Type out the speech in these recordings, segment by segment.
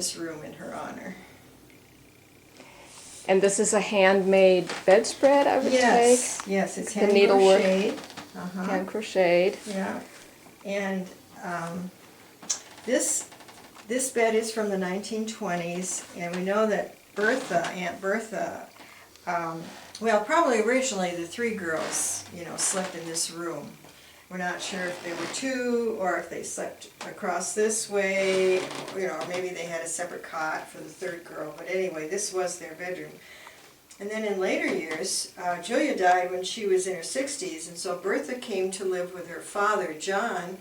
this room in her honor. And this is a handmade bedspread, I would Yes, yes, it's The hand needlework. crocheted. take. Hand crocheted. Yeah, and this bed is from the 1920s, and we know that Aunt Bertha, well, probably originally the three girls, slept in this room. We're not sure if there were two, or if they slept across this way, or maybe they had a separate cot for the third girl, but anyway, this was their bedroom. And then in later years, Julia died when she was in her 60s, and so Bertha came to live with her father, John,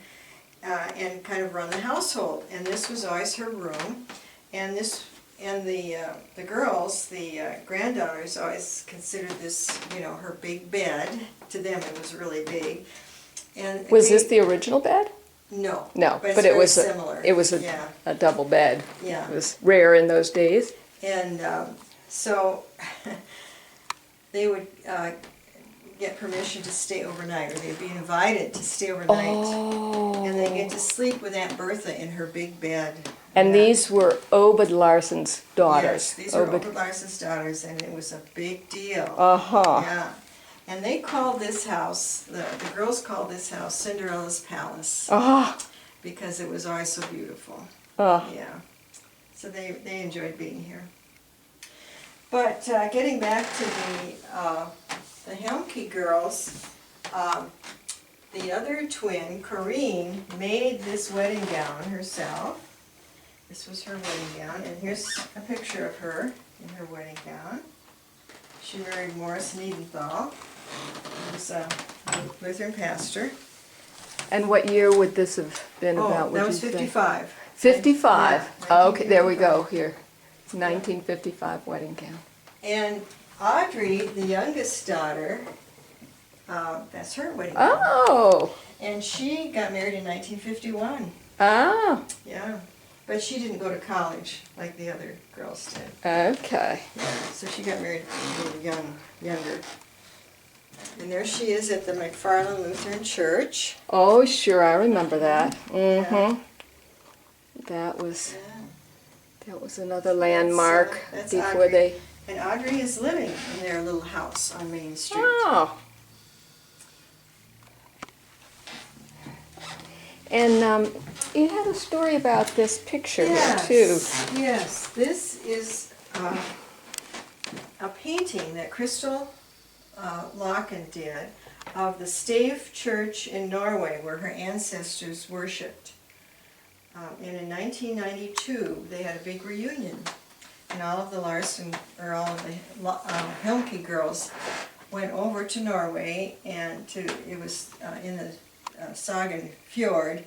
and kind of run the household. And this was always her room, and the girls, the granddaughters, always considered this, her big bed. To them, it was really big. And Was this the original bed? No. No, but it very was similar. It was a double bed. Yeah. It was rare in those days. And so they would get permission to stay overnight, or they'd be invited to stay overnight. Oh. And they get to sleep with Aunt Bertha in her big bed. And these were Obed Larson's daughters. Yes, these were Obed Larson's daughters, and it was a big deal. Uh-huh. Yeah. And they called this house, the girls called this house Cinderella's Palace, Uh-huh. because it was always so beautiful. Uh-huh. Yeah. So they enjoyed being here. But getting back to the Helmke girls, the other twin, Corinne, made this wedding gown herself. This was her wedding gown, and here's a picture of her in her wedding gown. She married Morris Niedenthal, who was a Lutheran pastor. And what year would this have been about? Oh, would that was you say? 55. 55. Yeah, Oh, okay, there we 1955. go, here. 1955 wedding gown. And Audrey, the youngest daughter, that's her wedding gown. Oh! And she got married in 1951. Ah, Yeah. But she didn't go to college like the other girls did. okay. So she got married a little younger. And there she is at the McFarland Lutheran Church. Oh, sure, I remember that. Yeah. Mm-hmm. That was another landmark That's before Audrey. they... And Audrey is living in their little house on Main Street. Oh. And you had a story about this picture here, too. Yes, this is a painting that Crystal Locken did of the Stave Church in Norway, where her ancestors worshipped. And in 1992, they had a big reunion, and all of the Helmke girls went over to Norway, and it was in the Sagen Fjord,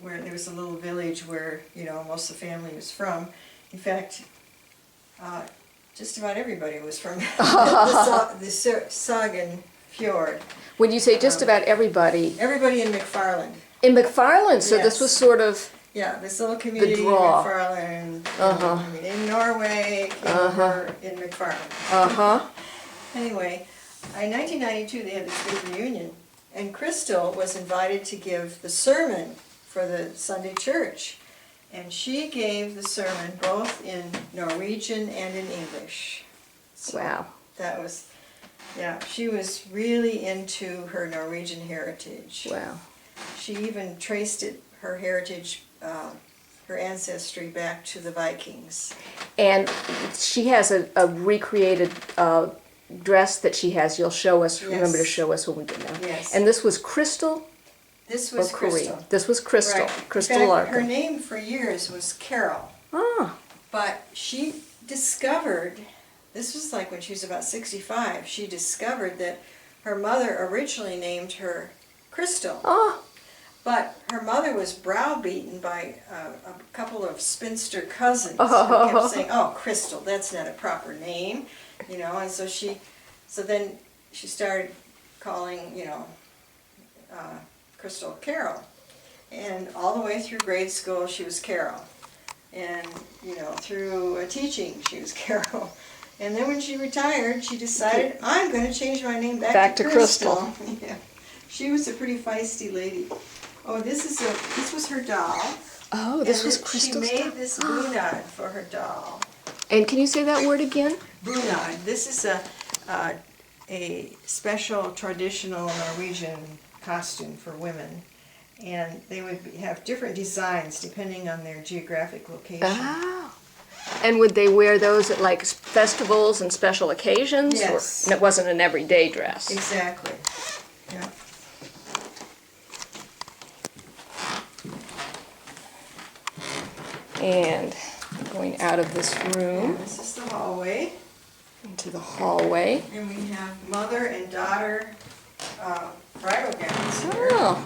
where there was a little village where most of the family was from. In fact, just about everybody was from the Sagen Fjord. When you say just about everybody, Everybody in McFarland. in McFarland, so this Yes. was sort of... Yeah, this little community in draw. McFarland. Uh-huh. In Norway, came over in McFarland. Uh-huh. Anyway, in 1992 they had this big reunion, and Crystal was invited to give the sermon for the Sunday church. And she gave the sermon both in Norwegian and in English. So Wow. that was, she was really into her Norwegian heritage. Wow. She even traced her heritage, her ancestry back to the Vikings. And she has a recreated dress that she has. You'll show us, remember to Yes. show us when we get down. Yes. And this was Crystal This or was Corinne? Crystal. This was Crystal. Right. Crystal In fact, Larkin. her name for years was Carol. Ah. But she discovered, this was like when she was about 65, she discovered that her mother originally named her Crystal. Oh. But her mother was browbeaten by a couple of spinster cousins who kept saying, "Oh, Crystal, that's not a proper name," And so then she started calling, Crystal Carol, and all the way through grade school she was Carol, and through teaching she was Carol. And then when she retired, she decided, I'm going to change my name back to Crystal. Yeah. She was a pretty feisty lady. Oh, this was her doll. Oh, this And was She crystal made stuff. this bunad for her doll. And can you say that word again? Bunad. This is a special traditional Norwegian costume for women. And they would have different designs depending on their geographic location. Oh. And would they wear those at like festivals and special occasions? Yes. Or it wasn't an everyday dress? Exactly. Yeah. And going out of this room And this is the hallway. into the hallway. And we have mother and daughter bridal gowns here. Oh,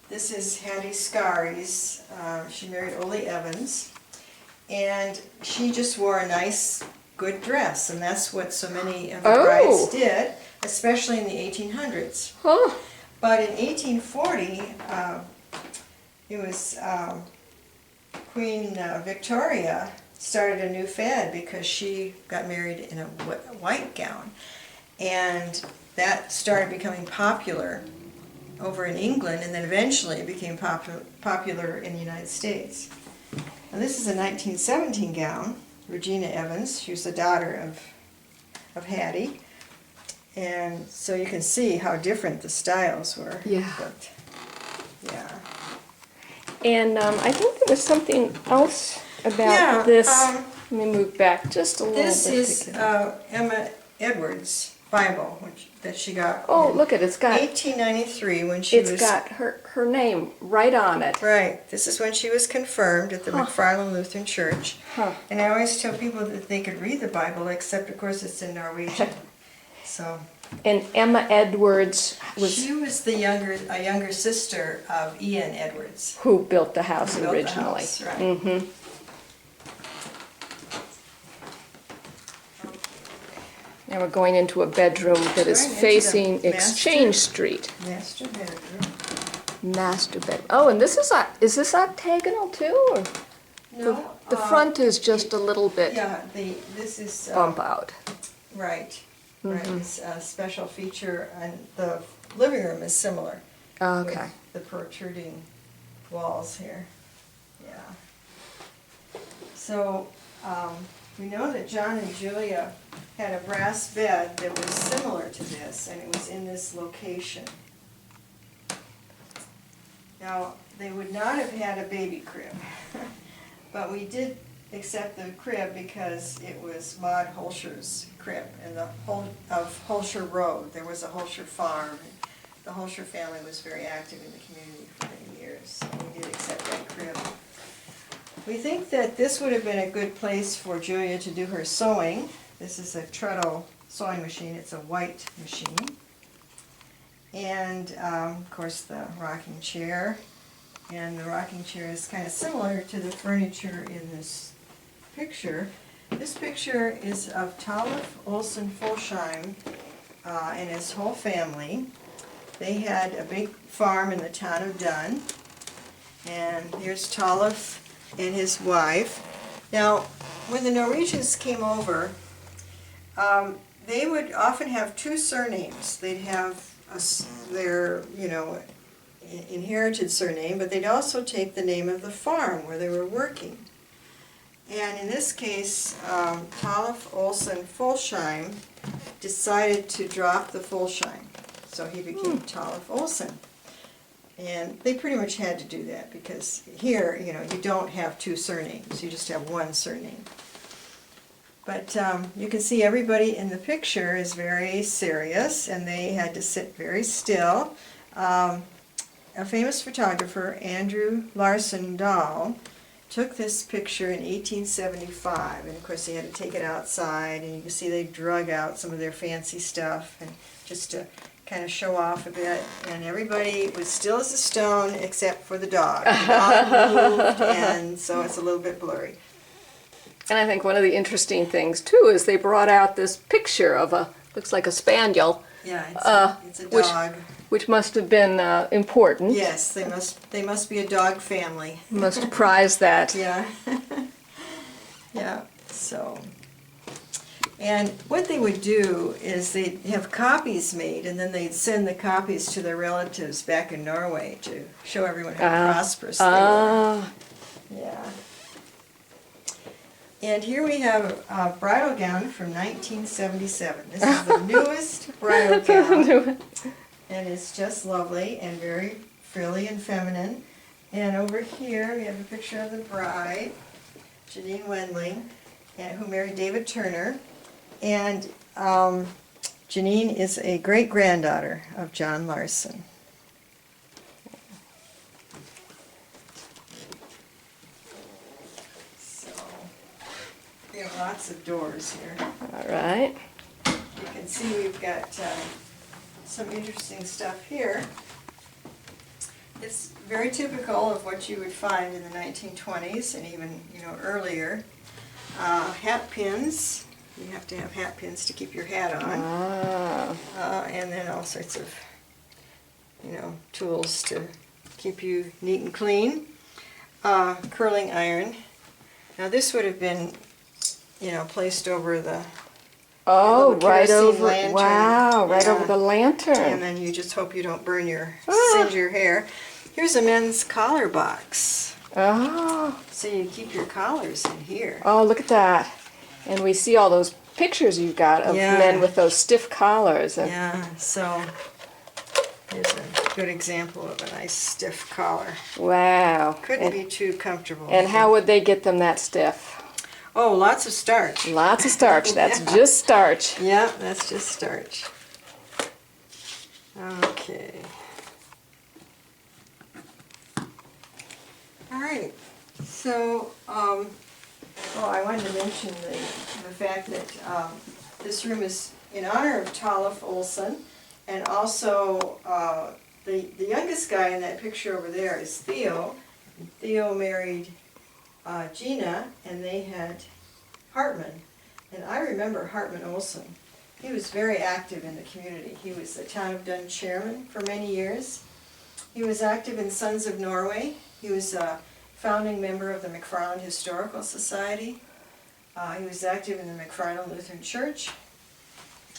This is Hattie Scaries. She married Ole Evans. And she just wore a nice, good dress. And that's what so many of the brides did, especially in the 1800s. oh. But in 1840, it was Queen Victoria started a new fad because she got married in a white gown. And that started becoming popular over in England, and then eventually it became popular in the United States. And this is a 1917 gown, Regina Evans. She was the daughter of Hattie. And so you can see how different the styles were. Yeah. But, yeah. And I think there was something else about this. Let me move back just a little bit. This is Emma Edwards' Bible that she got Oh, in look at it. It's got 1893 when she was... it's got her name right on it. Right. This is when she was confirmed at the McFarland Lutheran Church. Huh. And I always tell people that they could read the Bible, except of course it's in Norwegian. So And Emma Edwards she was a younger sister of Ian Edwards. who built the house Who built the originally. house, right. Mm-hmm. Now we're going into a bedroom that is Going into facing the Exchange Street. Master bedroom. Master bed. Oh, and this is this octagonal too, or No. the front is just a little bit Yeah, this is... bump out. Right. Right. Mhm. It's a special feature, and the living room is similar. Okay. With the protruding walls here. Yeah. So, we know that John and Julia had a brass bed that was similar to this, and it was in this location. Now, they would not have had a baby crib, but we did accept the crib because it was Maud Holscher's crib in the of Holscher Road. There was a Holscher farm. The Holscher family was very active in the community for many years, so we did accept that crib. We think that this would have been a good place for Julia to do her sewing. This is a Treadle sewing machine. It's a white machine. And, of course, the rocking chair. And the rocking chair is kind of similar to the furniture in this picture. This picture is of Talif Olsen Folsheim and his whole family. They had a big farm in the town of Dunn. And here's Talif and his wife. Now, when the Norwegians came over, they would often have two surnames. They'd have their, inherited surname, but they'd also take the name of the farm where they were working. And in this case, Talif Olsen Folsheim decided to drop the Folsheim, so he became Talif Olsen. And they pretty much had to do that because here, you don't have two surnames, you just have one surname. But you can see everybody in the picture is very serious, and they had to sit very still. A famous photographer, Andrew Larson took this picture in 1875, and of course they had to take it outside, and you can see they drug out some of their fancy stuff, and just to kind of show off a bit, and everybody was still as a stone except for the dog. The dog moved, and so it's a little bit blurry. And I think one of the interesting things too is they brought out this picture of looks like a spaniel. Yeah, it's a dog. Which must have been important. Yes, they must be a dog family. Must prize that. Yeah. Yeah, so. And what they would do is they'd have copies made, and then they'd send the copies to their relatives back in Norway to show everyone how prosperous they were. Yeah. And here we have a bridal gown from 1977. This is the newest bridal gown, and it's just lovely and very frilly and feminine. And over here we have a picture of the bride, Janine Wendling, who married David Turner. And Janine is a great-granddaughter of John Larson. So, we have lots of doors here. All right. You can see we've got some interesting stuff here. It's very typical of what you would find in the 1920s and even, earlier. Hat pins. You have to have hat pins to keep your hat on. And then all sorts of, tools to keep you neat and clean. Curling iron. Now this would have been, placed over the right kerosene over, lantern. wow, right Yeah. over the lantern. And then you just hope you don't singe your hair. Here's a men's collar box. Oh. So you keep your collars in here. Oh, look at that. And we see all those pictures you've got of men with those stiff collars. Yeah, so here's a good example of a nice stiff collar. Wow. Couldn't be too comfortable. And how would they get them that stiff? Oh, lots of starch. Lots of starch. That's just starch. Yeah, that's just starch. Okay. All right. So, I wanted to mention the fact that this room is in honor of Tolf Olsen, and also the youngest guy in that picture over there is Theo. Theo married Gina, and they had Hartman. And I remember Hartman Olsen. He was very active in the community. He was the Town of Dunn chairman for many years. He was active in Sons of Norway. He was a founding member of the McFarland Historical Society. He was active in the McFarland Lutheran Church.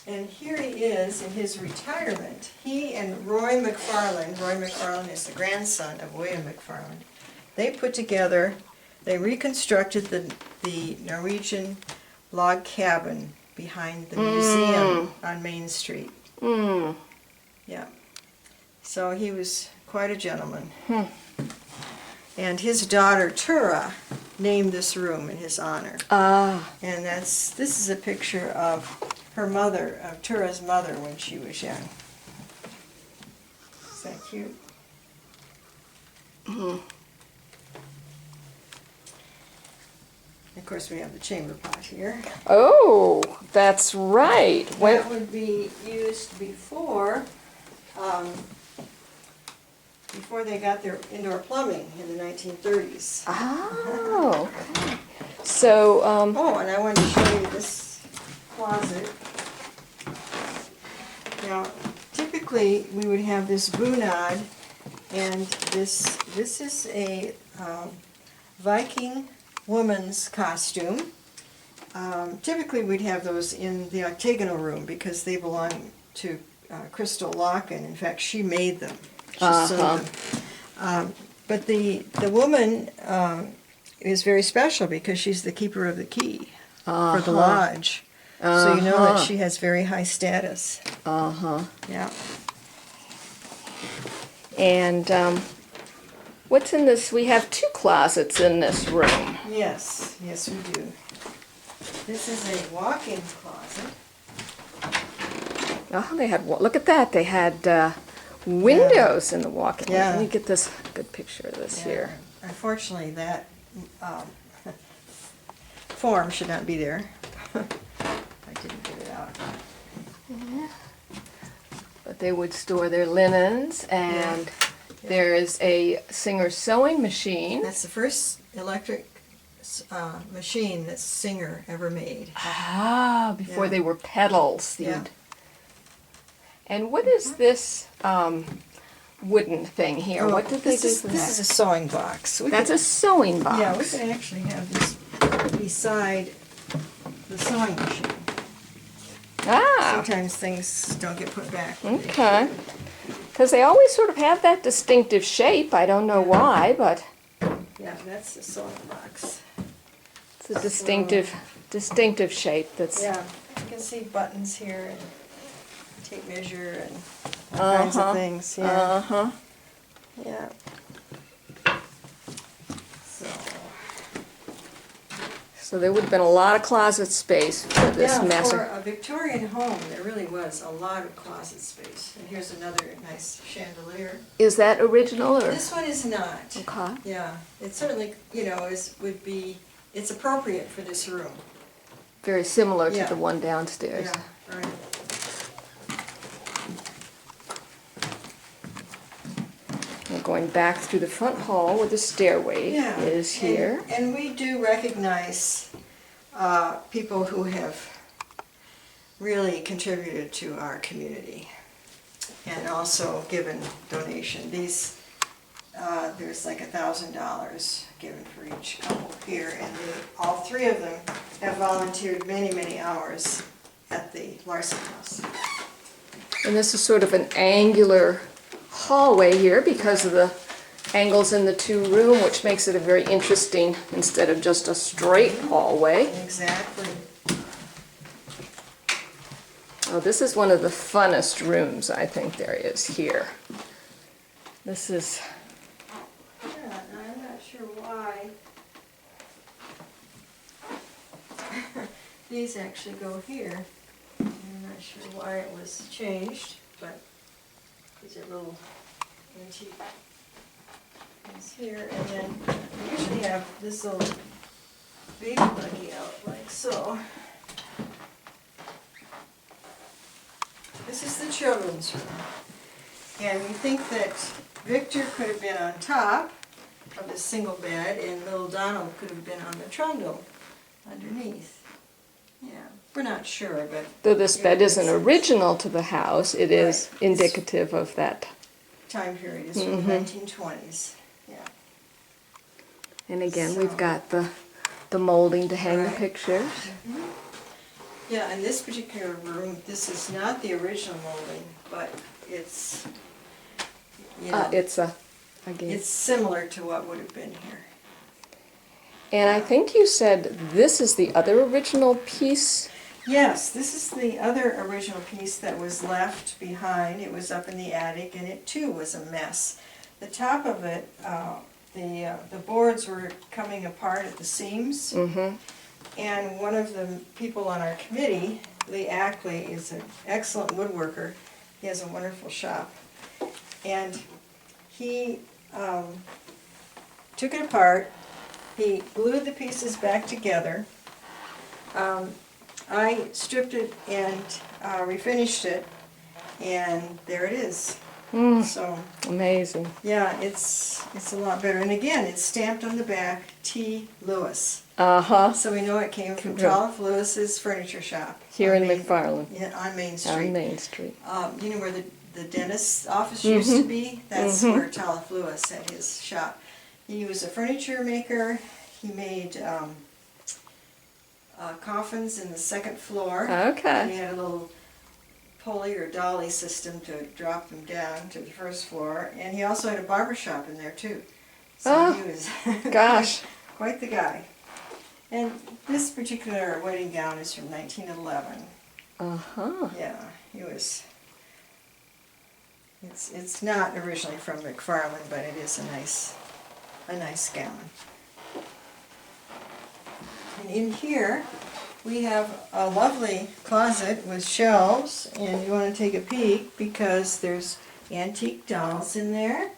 And here he is in his retirement. He and Roy McFarland is the grandson of William McFarland. They put together, they reconstructed the Norwegian log cabin behind the museum on Main Street. Yeah. So he was quite a gentleman. And his daughter, Tura, named this room in his honor. And this is a picture of her mother, of Tura's mother when she was young. Is that cute? Of course, we have the chamber pot here. Oh, that's right. That would be used before they got their indoor plumbing in the 1930s. Oh, okay. So, Oh, and I wanted to show you this closet. Now, typically we would have this bunad, and this is a Viking woman's costume. Typically we'd have those in the octagonal room because they belong to Crystal Locken. In fact, she made them. She sewed them. But the woman is very special because she's the keeper of the key for the lodge. So you know that she has very high status. Yeah. And what's in this? We have two closets in this room. Yes, yes we do. This is a walk-in closet. Oh, they had, look at that. They had windows in the walk-in. Yeah. Let me get this good picture of this here. Unfortunately, that form should not be there. I didn't get it out. Yeah. But they would store their linens, and there is a Singer sewing machine. That's the first electric machine that Singer ever made. Before they were pedals. And what is this wooden thing here? Oh, What did they do this for This that? is a sewing box. That's a sewing box. Yeah, we can actually have this beside the sewing machine. Ah, Sometimes things don't get put back. okay. Because they always sort of have that distinctive shape. I don't know why, but Yeah, that's the sewing box. it's a distinctive shape that's... Yeah, you can see buttons here and tape measure and all kinds of things. Yeah. Uh-huh. Yeah. So. So there would have been a lot of closet space for this Yeah, mess. for a Victorian home, there really was a lot of closet space. And here's another nice chandelier. Is that original or? This one is not. Okay. Yeah, it certainly, it's appropriate for this room. Very similar to Yeah. the one downstairs. Yeah, right. We're going back through the front hall where the stairway Yeah. is here. And we do recognize people who have really contributed to our community and also given donation. There's like $1,000 given for each couple here, and all three of them have volunteered many, many hours at the Larson House. And this is sort of an angular hallway here because of the angles in the two-room, which makes it a very interesting, instead of just a straight hallway. Exactly. Oh, this is one of the funnest rooms I think there is here. This is... Yeah, I'm not sure why. These actually go here. I'm not sure why it was changed, but these are little antique things here. And then we usually have this little baby buggy out like so. This is the children's room. And we think that Victor could have been on top of the single bed and little Donald could have been on the trundle underneath. Yeah, we're not sure, but... Though this bed isn't original to the house, it is Right. indicative of that. Time period is from the 1920s. Yeah. And again, So- we've got the molding to hang the Right. pictures. Yeah, in this particular room, this is not the original molding, but it's, It's again. it's similar to what would have been here. And I think you said this is the other original piece. Yes, this is the other original piece that was left behind. It was up in the attic, and it too was a mess. The top of it, the boards were coming apart at the seams. Mm-hmm. And one of the people on our committee, Lee Ackley, is an excellent woodworker. He has a wonderful shop. And he took it apart. He glued the pieces back together. I stripped it and refinished it, and there it is. So, Amazing. yeah, it's a lot better. And again, it's stamped on the back, T. Lewis. Uh-huh. So we know it came from Right. Tolliff Lewis's furniture shop. Here on in Main- McFarland. Yeah, on Main On Street. Main Street. You know where the dentist's office used to be? That's where Tolliff Lewis had his shop. He was a furniture maker. He made coffins in the second floor. Okay. And he had a little pulley or dolly system to drop them down to the first floor. And he also had a barber shop in there too. So Oh, he was Gosh. quite the guy. And this particular wedding gown is from 1911. Uh-huh. Yeah, he was. It's not originally from McFarland, but it is a nice gown. And in here, we have a lovely closet with shelves, and you want to take a peek because there's antique dolls in there,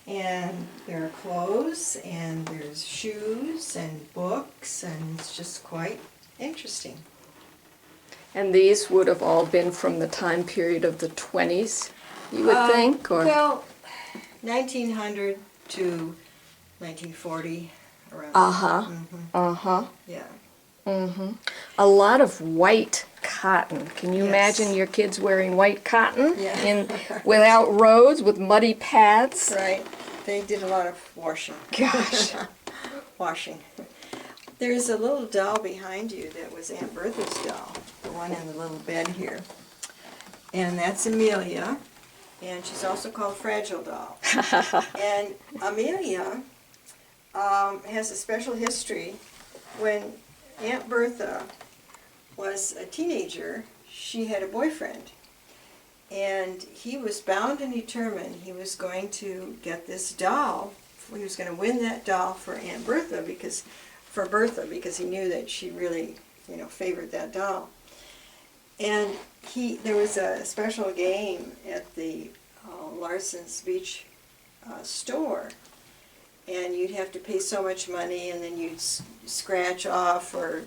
and there are clothes, and there's shoes and books, and it's just quite interesting. And these would have all been from the time period of the 20s, you would think, or? Well, 1900 to 1940, around. Uh-huh. Mhm, Uh-huh. yeah. Mm-hmm. A lot of white cotton. Can you Yes. imagine your kids wearing white cotton Yeah. without roads, with muddy paths? Right. They did a lot of washing. Gosh. Washing. There's a little doll behind you that was Aunt Bertha's doll, the one in the little bed here. And that's Amelia, and she's also called Fragile Doll. And Amelia has a special history. When Aunt Bertha was a teenager, she had a boyfriend. And he was bound and determined he was going to get this doll. He was going to win that doll for Aunt Bertha because he knew that she really, favored that doll. And there was a special game at the Larson's Beach store, and you'd have to pay so much money, and then you'd scratch off or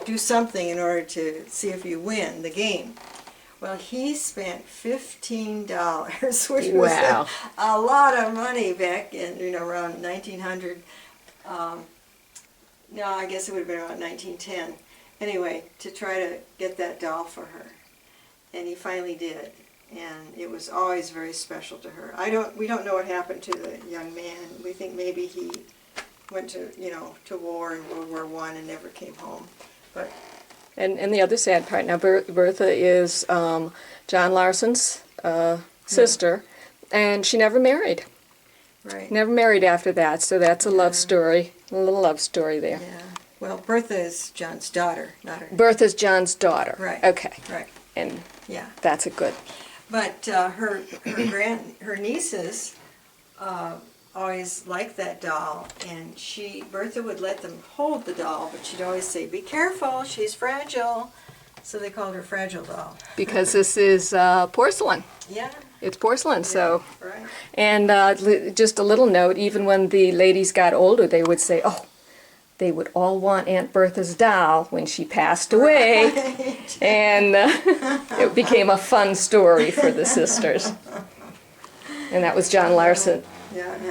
do something in order to see if you win the game. Well, he spent $15, which was a lot of money back in around 1900. No, I guess it would have been around 1910. Anyway, to try to get that doll for her, and he finally did, and it was always very special to her. We don't know what happened to the young man. We think maybe he went to to war in World War I and never came home, but. And the other sad part, now Bertha is John Larson's sister, and she never married. Right. Never married after that, so that's a love story, a little love story there. Yeah. Well, Bertha is John's daughter, not her. Bertha's John's daughter. Right. Okay. Right. And yeah, that's a good. But her nieces always liked that doll, and Bertha would let them hold the doll, but she'd always say, "Be careful, she's fragile." So they called her Fragile Doll. Because this is porcelain. Yeah. It's porcelain, so. Right. And just a little note, even when the ladies got older, they would say, oh, they would all want Aunt Bertha's doll when she passed away. Right. And it became a fun story for the sisters. And that was John Larson,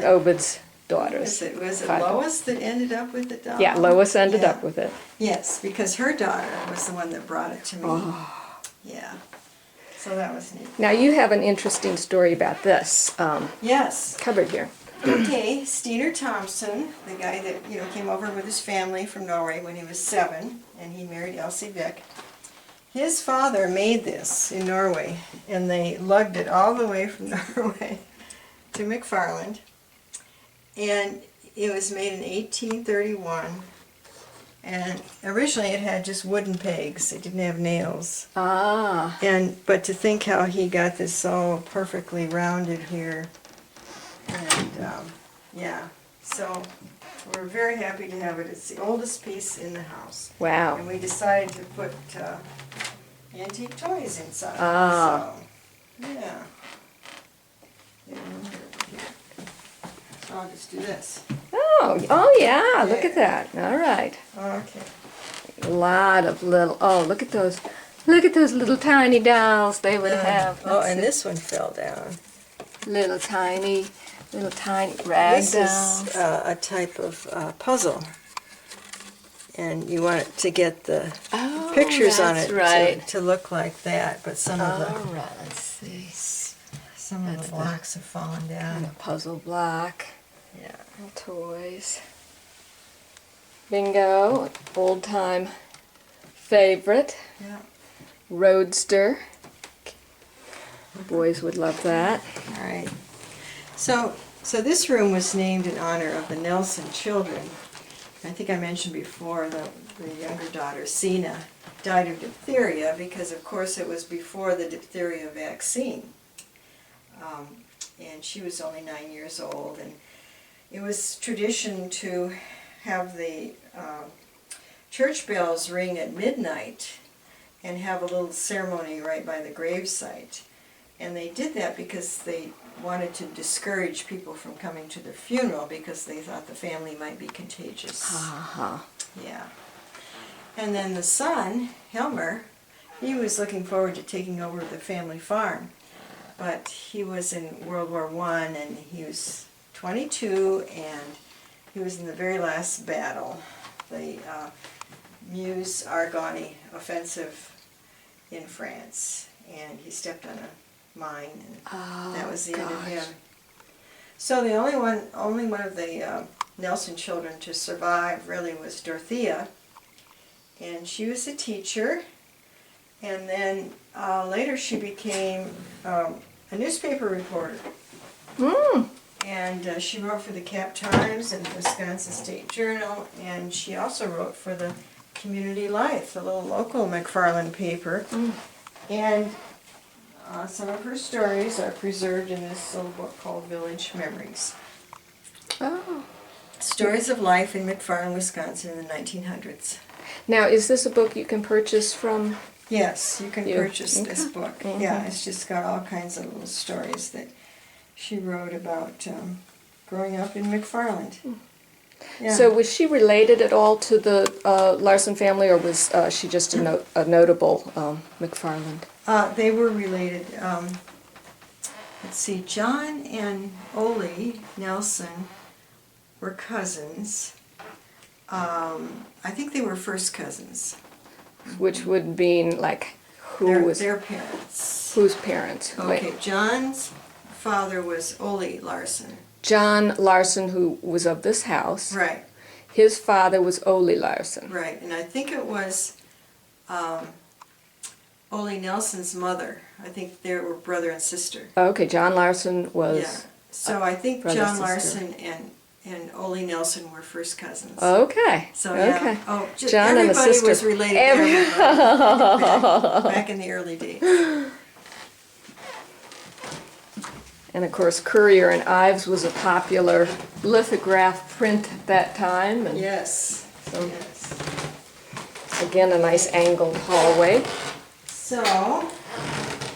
Obed's daughters. Was it Lois that ended up with the doll? Yeah, Lois ended up with it. Yes, because her daughter was the one that brought it to me. Oh. Yeah. So that was neat. Now you have an interesting story about this Yes. cupboard here. Okay, Steiner Thompson, the guy that came over with his family from Norway when he was 7, and he married Elsie Vick. His father made this in Norway, and they lugged it all the way from Norway to McFarland, and it was made in 1831. And originally it had just wooden pegs. It didn't have nails. Ah. But to think how he got this so perfectly rounded here. And yeah, so we're very happy to have it. It's the oldest piece in the house. Wow. And we decided to put antique toys inside. Ah. So, yeah. Here. So I'll just do this. Oh yeah, look at that. All right. Okay. A lot of little, look at those little tiny dolls they would have. Oh, and this one fell down. Little tiny rag This dolls. is a type of puzzle. And you want it to get the pictures on it right. to look like that, but some of the right, let's see. some of the blocks have fallen And down. a puzzle block. Yeah. And toys. Bingo, old time favorite. Yeah. Roadster. Boys would love that. All right. So this room was named in honor of the Nelson children. I think I mentioned before the younger daughter, Sina, died of diphtheria because, of course, it was before the diphtheria vaccine. And she was only 9 years old. And it was tradition to have the church bells ring at midnight and have a little ceremony right by the gravesite. And they did that because they wanted to discourage people from coming to the funeral because they thought the family might be contagious. Uh-huh. Yeah. And then the son, Helmer, he was looking forward to taking over the family farm. But he was in World War I and he was 22 and he was in the very last battle, the Meuse-Argonne offensive in France. And he stepped on a mine and that was the end of him. So the only one of the Nelson children to survive really was Dorothea. And she was a teacher. And then later she became a newspaper reporter. And she wrote for the Cap Times and the Wisconsin State Journal. And she also wrote for the Community Life, the little local McFarland paper. And some of her stories are preserved in this little book called Village Memories. Oh. Stories of life in McFarland, Wisconsin in the 1900s. Now, is this a book you can purchase from? Yes, you can You- purchase this okay. book. Mhm. Yeah, it's just got all kinds of little stories that she wrote about growing up in McFarland. Yeah. So was she related at all to the Larson family, or was she just a notable McFarland? They were related. Let's see, John and Ole Nelson were cousins. I think they were first cousins. Which would mean, like, Their parents. whose parents? Okay, Wait. John's father was Ole Larson. John Larson, who was of this house. Right, His father was Ole Larson. right. And I think it was Ole Nelson's mother. I think they were brother and sister. Okay, John Larson was. Yeah. So I think brother, John sister. Larson and Ole Nelson were first cousins. Okay. So yeah. Okay. Oh, John and the everybody sister. was related to everybody back in the early days. And of course, Currier and Ives was a popular lithograph print at that time. And Yes. So- Yes. again, a nice angled hallway. So,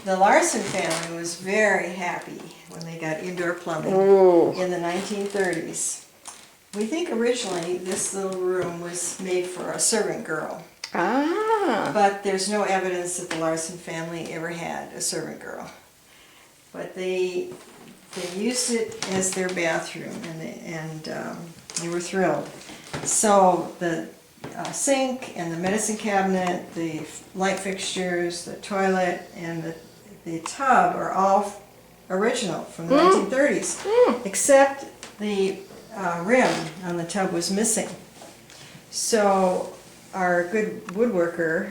the Larson family was very happy when they got indoor plumbing Ooh. in the 1930s. We think originally this little room was made for a servant girl, Ah. but there's no evidence that the Larson family ever had a servant girl. But they used it as their bathroom, and they were thrilled. So the sink and the medicine cabinet, the light fixtures, the toilet, and the tub are all original from the 1930s, except the rim on the tub was missing. So our good woodworker,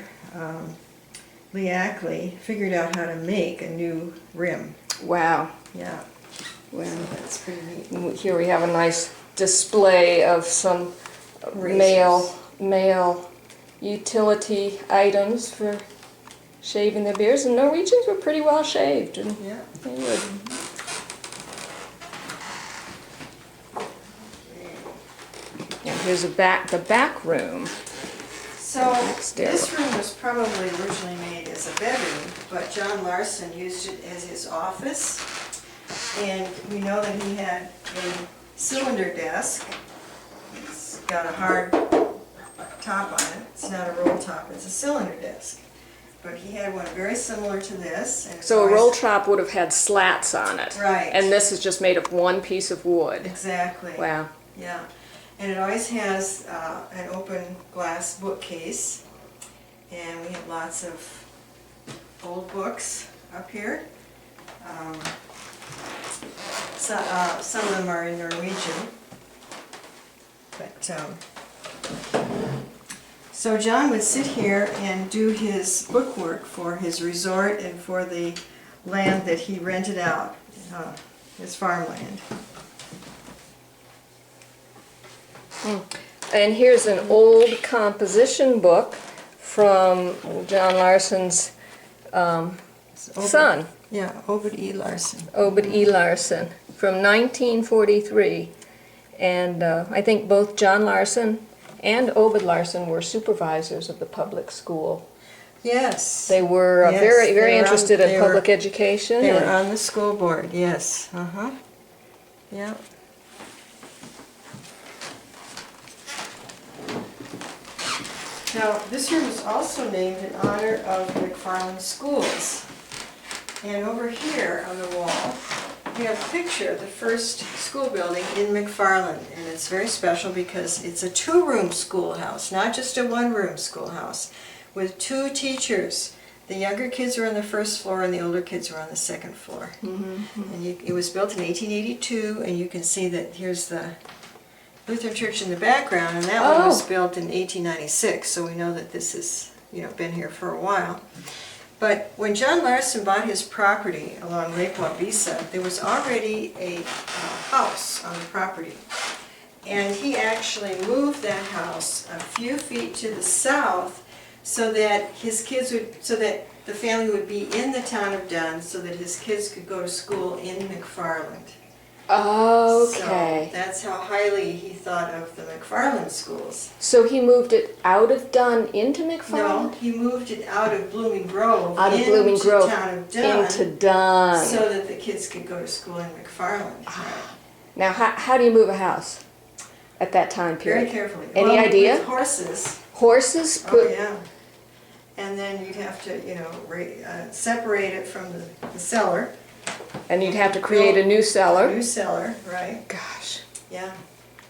Lee Ackley, figured out how to make a new rim. Wow. Yeah, Wow. that's pretty neat. And here we have a nice display of some Razors. male utility items for shaving their beards, and Norwegians were pretty well shaved. And Yeah. they would. And here's the back room. So Stairwell. this room was probably originally made as a bedroom, but John Larson used it as his office. And we know that he had a cylinder desk. It's got a hard top on it. It's not a roll top, it's a cylinder desk. But he had one very similar to this. And it's So a always- roll top would have had slats on it. Right. And this is just made of one piece of wood. Exactly. Wow. Yeah, and it always has an open glass bookcase, and we have lots of old books up here. Some of them are in Norwegian, but so John would sit here and do his bookwork for his resort and for the land that he rented out, his farmland. And here's an old composition book from John Larson's son, Yeah, Obed E. Larson. Obed E. Larson, from 1943. And I think both John Larson and Obed Larson were supervisors of the public school. Yes. They were Yes, very they were on- interested they in were- public education. They were and- on the school board, yes. Uh-huh. Yeah. Now, this room is also named in honor of McFarland Schools. And over here on the wall, we have a picture of the first school building in McFarland. And it's very special because it's a two-room schoolhouse, not just a one-room schoolhouse, with two teachers. The younger kids were on the first floor and the older kids were on the second floor. And it was built in 1882, and you can see that here's the Lutheran church in the background, and that one was Oh. built in 1896, so we know that this has, been here for a while. But when John Larson bought his property along Lake Wabisa, there was already a house on the property. And he actually moved that house a few feet to the south so that the family would be in the town of Dunn, so that his kids could go to school in McFarland. Okay. So that's how highly he thought of the McFarland schools. So he moved it out of Dunn into No, McFarland? he moved it out of Blooming Grove Out of Blooming into Grove town of Dunn, into Dunn. so that the kids could go to school in McFarland. Now, how do you move a house at that time Very period? carefully. Any Well, idea? With horses. Horses? Oh, yeah. And then you'd have to, separate it from the cellar. And you'd have to create a new cellar. New cellar, right? Gosh, Yeah.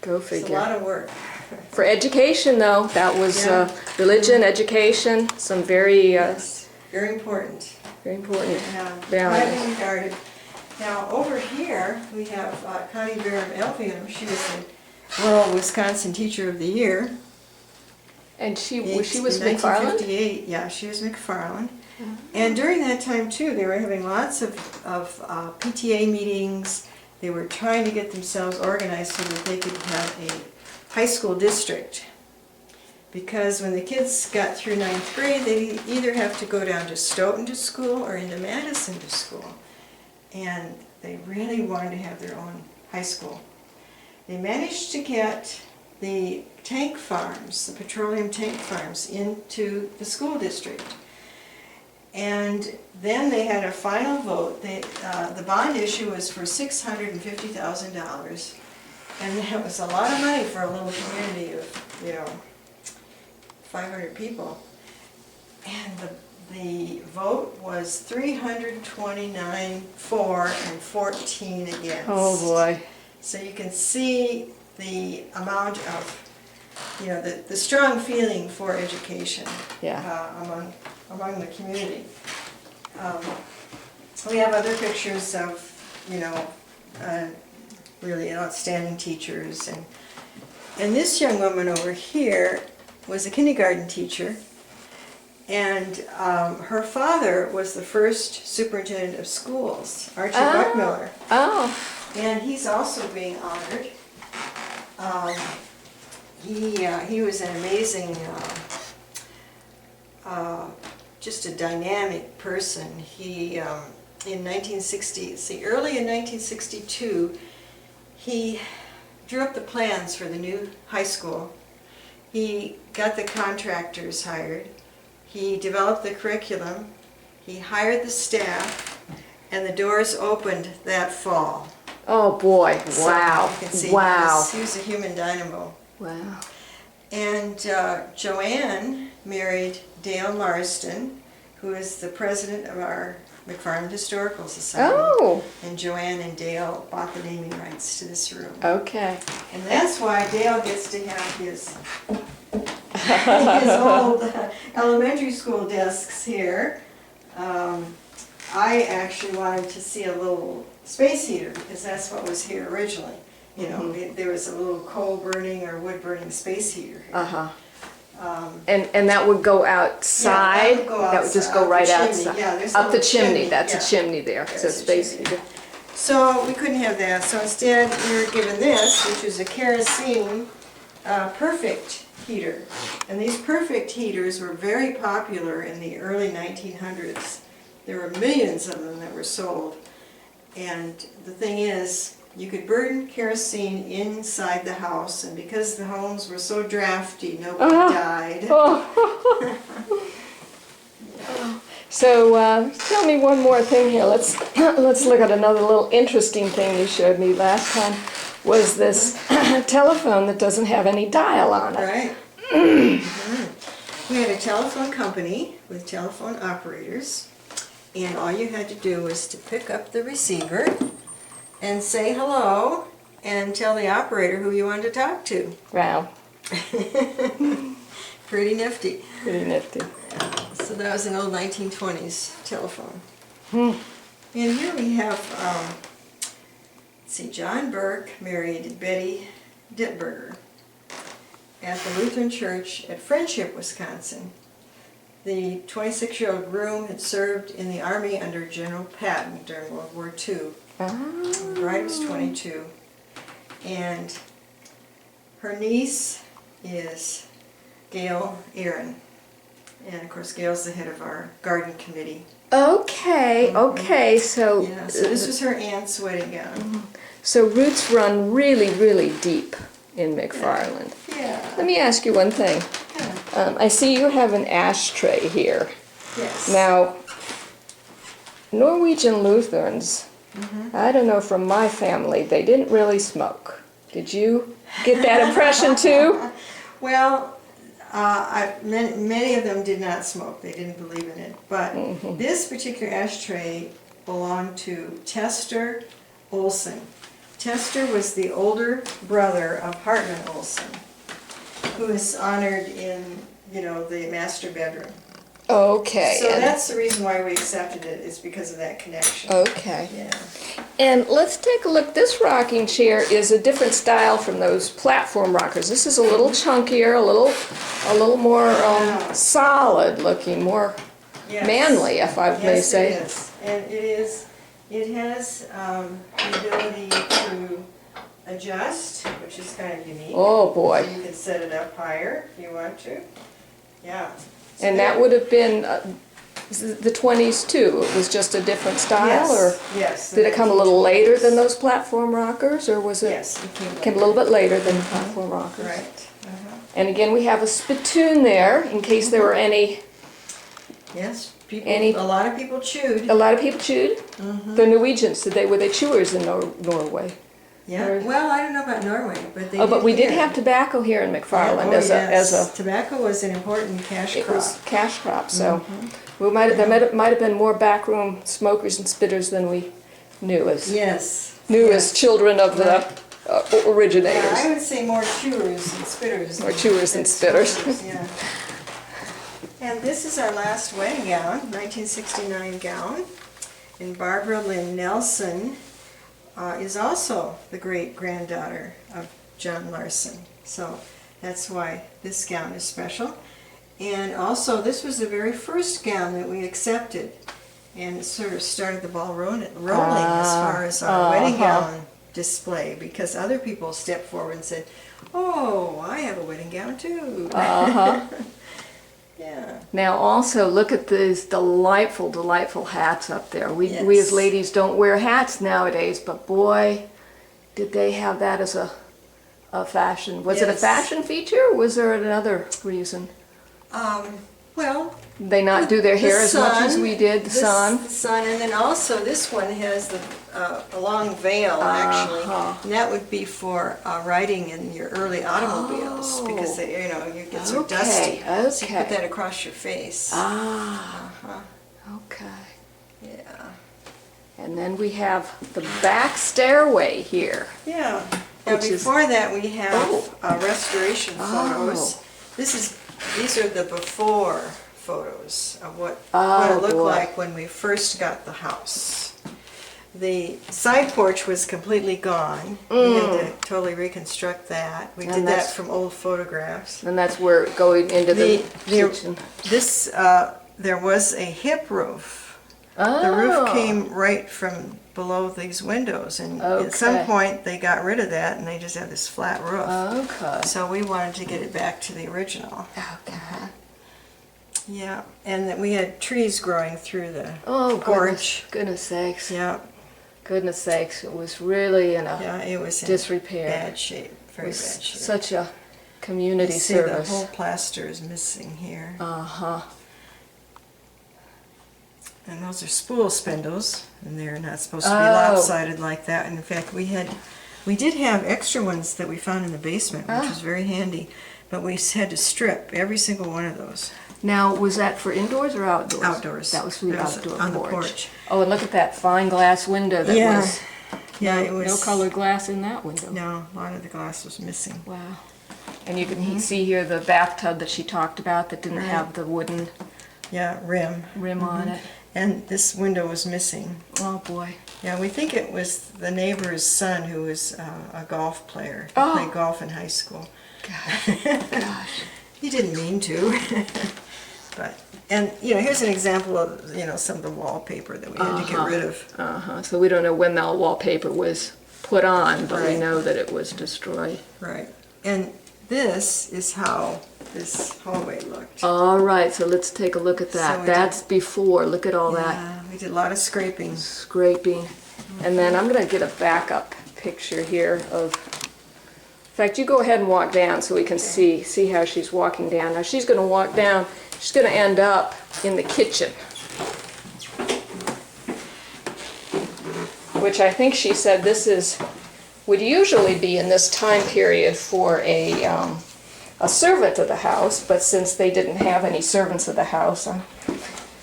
go It's a figure. lot of work. For education, though, that was Yeah. religion, education, some very, Yes, very important. very important. Yeah, Valid. highly regarded. Now, over here, we have Connie Barham Elvium. She was the Rural Wisconsin Teacher of the Year. And she In was McFarland? 1958, yeah, she was McFarland. And during that time, too, they were having lots of PTA meetings. They were trying to get themselves organized so that they could have a high school district. Because when the kids got through 9th grade, they either have to go down to Stoughton to school or into Madison to school. And they really wanted to have their own high school. They managed to get the tank farms, the petroleum tank farms, into the school district. And then they had a final vote. The bond issue was for $650,000. And that was a lot of money for a little community of, 500 people. And the vote was 329 for and 14 against. Oh, boy. So you can see the amount of, the strong feeling for education among the community. We have other pictures of, really outstanding teachers. And this young woman over here was a kindergarten teacher. And her father was the first superintendent of schools, Archie Buckmiller. Oh. And he's also being honored. He was an amazing, just a dynamic person. He, in early in 1962, he drew up the plans for the new high school. He got the contractors hired. He developed the curriculum. He hired the staff, and the doors opened that fall. Oh, boy. So Wow. you can see Wow. he was a human dynamo. Wow. And Joanne married Dale Marston, who is the president of our McFarland Historical Society. Oh. And Joanne and Dale bought the naming rights to this room. Okay. And that's why Dale gets to have his old elementary school desks here. I actually wanted to see a little space heater because that's what was here originally. There was a little coal burning or wood burning space heater here. Uh-huh. And that would go outside? Yeah, That would just go up the right chimney. outside? Yeah, there's a Up the little chimney, that's yeah. a chimney there. There's So a space chimney. heater. So we couldn't have that. So instead, we were given this, which is a kerosene perfect heater. And these perfect heaters were very popular in the early 1900s. There were millions of them that were sold. And the thing is, you could burn kerosene inside the house, and because the homes were so drafty, nobody died. Oh. So tell me one more thing here. Let's look at another little interesting thing you showed me last time. Was this telephone that doesn't have any dial on it? Right. We had a telephone company with telephone operators, and all you had to do was to pick up the receiver and say hello and tell the operator who you wanted to talk to. Wow. Pretty nifty. Pretty nifty. So that was an old 1920s telephone. Hmm. And here we have, let's see, John Burke married Betty Dittberger at the Lutheran Church at Friendship, Wisconsin. The 26-year-old groom had served in the Army under General Patton during World War II. The bride was 22. And her niece is Gail Aaron. And of course, Gail's the head of our garden committee. Okay, okay, so... Yeah, so this was her aunt's wedding gown. So roots run really, really deep in McFarland. Yeah. Let me ask you one thing. Yeah. I see you have an ashtray here. Yes. Now, Norwegian Lutherans, I don't know, from my family, they didn't really smoke. Did you get that impression too? Well, many of them did not smoke. They didn't believe in it. But this particular ashtray belonged to Tester Olson. Tester was the older brother of Hartman Olson, who is honored in, the master bedroom. Okay. So that's the reason why we accepted it, is because of that connection. Okay. Yeah. And let's take a look. This rocking chair is a different style from those platform rockers. This is a little chunkier, a little more solid looking, more manly, if I may say. Yes, it is. And it has the ability to adjust, which is kind of unique. Oh boy. So you can set it up higher if you want to. Yeah. And that would have been the 20s too. It was just a different style, or yes. did it come a little later than those platform rockers, or was it? Yes, it came a little bit later than the platform rockers. Right. And again, we have a spittoon there in case there were any. Yes. A lot of people chewed. A lot of people chewed. The Norwegians, were they chewers in Norway? Yeah. Well, I don't know about Norway, but they. Oh, but we did here. have tobacco here in McFarland Yes. as a. Tobacco was an important cash It crop. was cash crop, so there might have been more backroom smokers and spitters than we knew as as children of the originators. Yeah, I would say more chewers and spitters. More chewers than spitters. Yeah. And this is our last wedding gown, 1969 gown. And Barbara Lynn Nelson is also the great-granddaughter of John Larson. So that's why this gown is special. And also, this was the very first gown that we accepted. And it sort of started the ball rolling as far as our wedding gown display, because other people stepped forward and said, "Oh, I have a wedding gown too." Yeah. Now also look at these delightful, delightful hats up there. We as ladies don't wear hats nowadays, but boy, did they have that as a fashion. Was it a fashion feature, or was there another reason? Well, they not do their hair as much as we did, the sun? The sun, and then also this one has a long veil, actually, and that would be for riding in your early automobiles, because they, you get so dusty. Okay. So you put that across your face. Okay. Yeah. And then we have the back stairway here. Yeah. Now before that we have restoration photos. These are the before photos of what it looked like when we first got the house. The side porch was completely gone. We had to totally reconstruct that. We did that from old photographs. And that's where going into the kitchen. There was a hip roof. The roof came right from below these windows, and at some point they got rid of that and they just have this flat roof. Okay. So we wanted to get it back to the original. Okay. Yeah, and that we had trees growing through the porch. Goodness sakes. Yeah. Goodness sakes, it was really in it was disrepair. In bad shape, very bad shape. Such a community service. The whole plaster is missing here. And those are spool spindles, and they're not supposed to be lopsided like that. And in fact, we did have extra ones that we found in the basement, which was very handy. But we had to strip every single one of those. Now, was that for indoors or outdoors? Outdoors. That was for the outdoor on porch. The porch. Oh, and look at that fine glass window that was. Yeah, it was. No colored glass in that window. No, a lot of the glass was missing. Wow. And you can see here the bathtub that she talked about that didn't have the wooden rim on it. And this window was missing. Oh, boy. Yeah, we think it was the neighbor's son who was a golf player. He Oh. played golf in high school. Gosh. He didn't mean to. But, and, you know, here's an example of, you know, some of the wallpaper that we had to get rid of. So we don't know when that wallpaper was put on, but we Right. know that it was destroyed. Right. And this is how this hallway looked. All right, so let's take a look at that. So we That's before. Look at all that Yeah, we did a lot of scraping. scraping. And then I'm going to get a backup picture here of... In fact, you go ahead and walk down so we can see how she's walking down. Now she's going to walk down. She's going to end up in the kitchen, which I think she said this would usually be in this time period for a servant of the house, but since they didn't have any servants of the house, I'm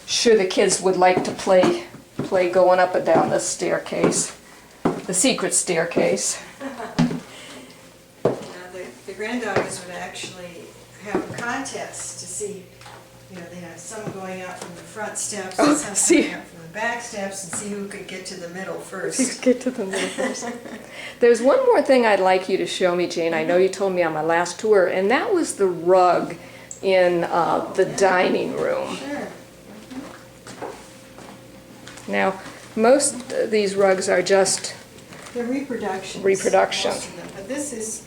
sure the kids would like to play going up and down this staircase, the secret staircase. The granddaughters would actually have a contest to see, you know, they had some going out from the front steps and some see. going out from the back steps and see who could get to the middle first. Get to the middle first. There's one more thing I'd like you to show me, Jane. I know you told me on my last tour, and that was the rug in the dining room. Sure. Now, most of these rugs are just They're reproductions. Reproduction. Most of them, but this is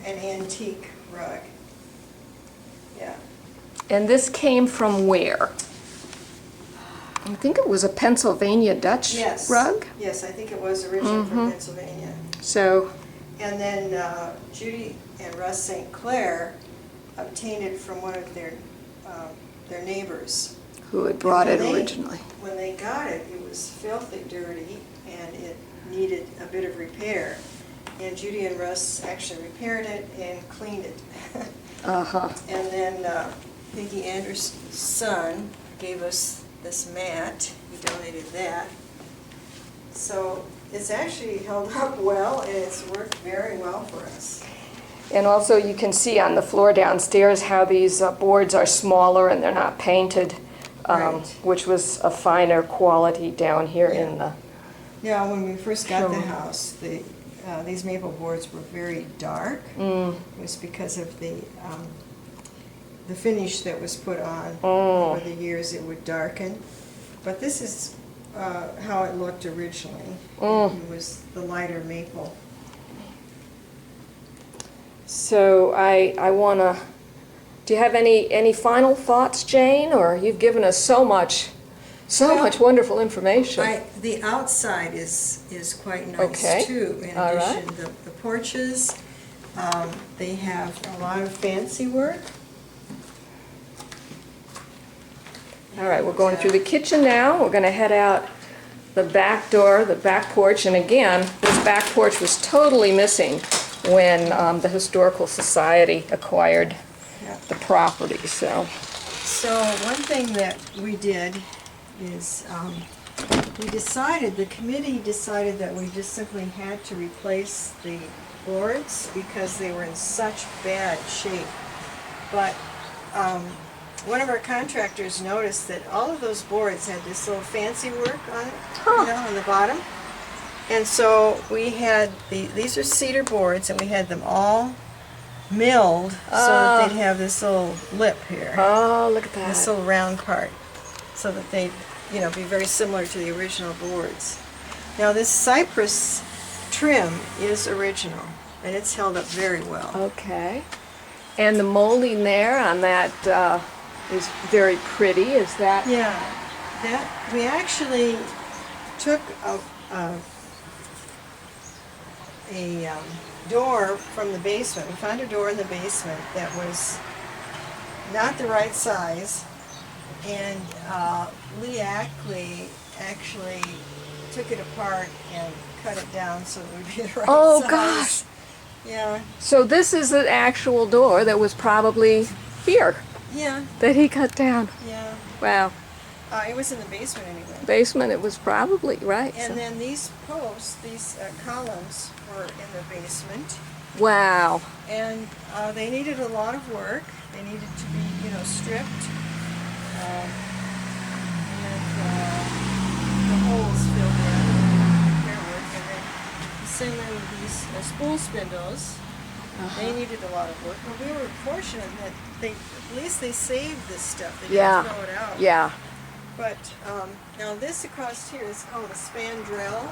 an antique rug. Yeah. And this came from where? I think it was a Pennsylvania Dutch Yes. rug. Yes, I think it was originally from Pennsylvania. So, And then Judy and Russ St. Clair obtained it from one of their neighbors. who had brought it And originally? When they got it, it was filthy dirty and it needed a bit of repair. And Judy and Russ actually repaired it and cleaned it. Uh-huh. And then Peggy Anderson's son gave us this mat. He donated that. So it's actually held up well and it's worked very well for us. And also you can see on the floor downstairs how these boards are smaller and they're not painted, Right. which was a finer quality down here Yeah. in the... Yeah, when we first got the Sure. house, these maple boards were very dark. It was because of the finish that was put on. Over the years it would darken. But this is how it looked originally. It was the lighter maple. So I want to... Do you have any final thoughts, Jane? Or you've given us so much wonderful information. The outside is quite nice Okay. too. In All addition, the porches, they have a lot of fancy work. All right, we're going through the kitchen now. We're going to head out the back door, the back porch. And again, this back porch was totally missing when the Historical Society acquired Yeah. the property. So one thing that we did is the committee decided that we just simply had to replace the boards because they were in such bad shape. But one of our contractors noticed that all of those boards had this little fancy work on it, you know, on the bottom. And so we had these are cedar boards, and we had them all milled so that they'd have this little lip here, oh, look at this that. little round part, so that they'd, you know, be very similar to the original boards. Now this cypress trim is original, and it's held up very well. Okay. And the molding there on that is very pretty. Is that? Yeah, that we actually took a door from the basement. We found a door in the basement that was not the right size, and Lee Ackley actually took it apart and cut it down so it would be the right Oh, size. gosh. Yeah, So this is the actual door that was probably here yeah, that he cut down. yeah. Wow. It was in the basement anyway. Basement, it was probably, right. And so- then these posts, these columns were in the basement. Wow. And they needed a lot of work. They needed to be, you know, stripped. And same way with these spool spindles. They needed a lot of work, but we were fortunate that at least they saved this stuff. They didn't throw it out. Yeah. But now this across here is called a spandrel.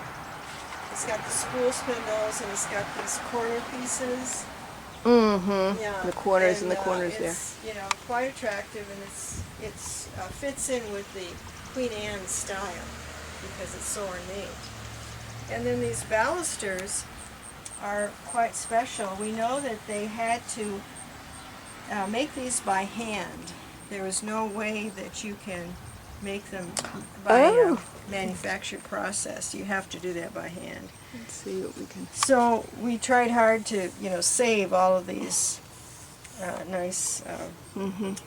It's got the spool spindles and it's got these corner pieces. Mm-hmm. Yeah. The corners and the corners there. It's, you know, quite attractive, and it's fits in with the Queen Anne style because it's so ornate. And then these balusters are quite special. We know that they had to make these by hand. There was no way that you can make them by manufactured process. You have to do that by hand. Let's see what we can. So we tried hard to, you know, save all of these nice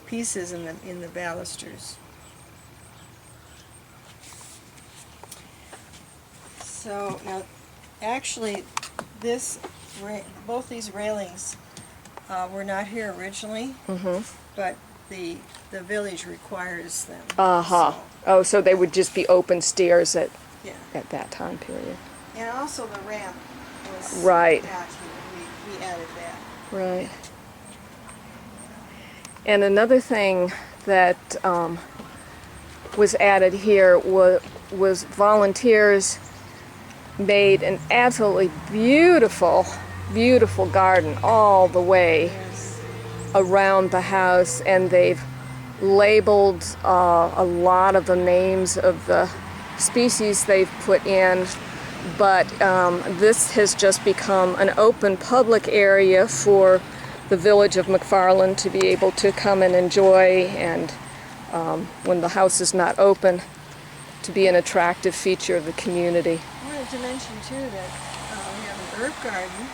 pieces in the balusters. So now, actually, both these railings were not here originally, but the village requires them. Oh, so they would just be open stairs at that time period. And also the ramp was Right. not here. We added that. Right. And another thing that was added here was volunteers made an absolutely beautiful, beautiful garden all the way around the house, and they've labeled a lot of the names of the species they've put in, but this has just become an open public area for the village of McFarland to be able to come and enjoy, and when the house is not open, to be an attractive feature of the community. I wanted to mention too that we have an herb garden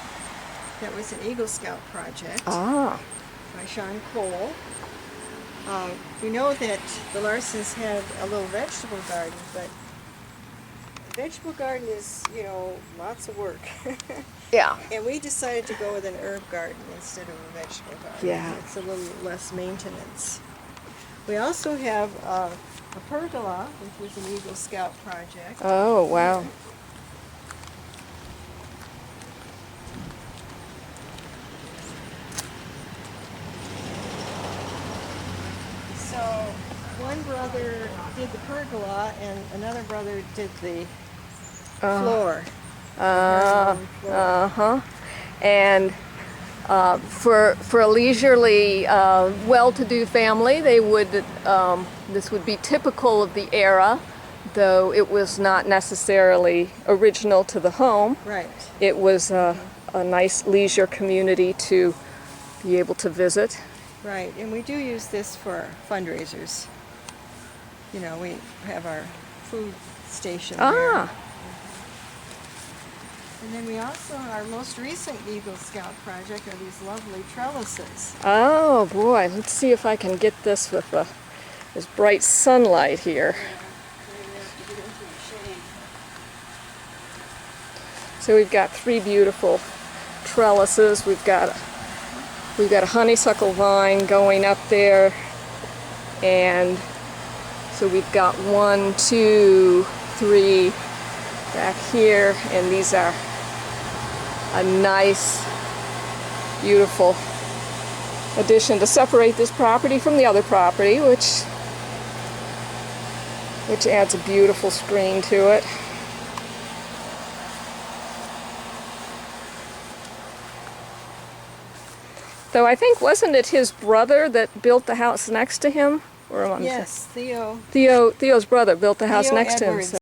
that was an Eagle Scout project by Sean Cole. We know that the Larsons had a little vegetable garden, but a vegetable garden is, you know, lots of work. Yeah. And we decided to go with an herb garden instead of a vegetable garden. Yeah. It's a little less maintenance. We also have a pergola, which was an Eagle Scout project. Oh, wow. So one brother did the pergola and another brother did the floor. And for a leisurely, well-to-do family, they would this would be typical of the era, though it was not necessarily original to the home. Right. It was a nice leisure community to be able to visit. Right, and we do use this for fundraisers. You know, we have our food station there. And then we also, our most recent Eagle Scout project are these lovely trellises. Oh boy, let's see if I can get this with this bright sunlight here. So we've got three beautiful trellises. We've got a honeysuckle vine going up there, and so we've got 1, 2, 3 back here, and these are a nice, beautiful addition to separate this property from the other property, which adds a beautiful screen to it. Though I think, wasn't it his brother that built the house next to him? Or Yes, Theo. Theo's brother built the house Theo next to him. Edwards. So.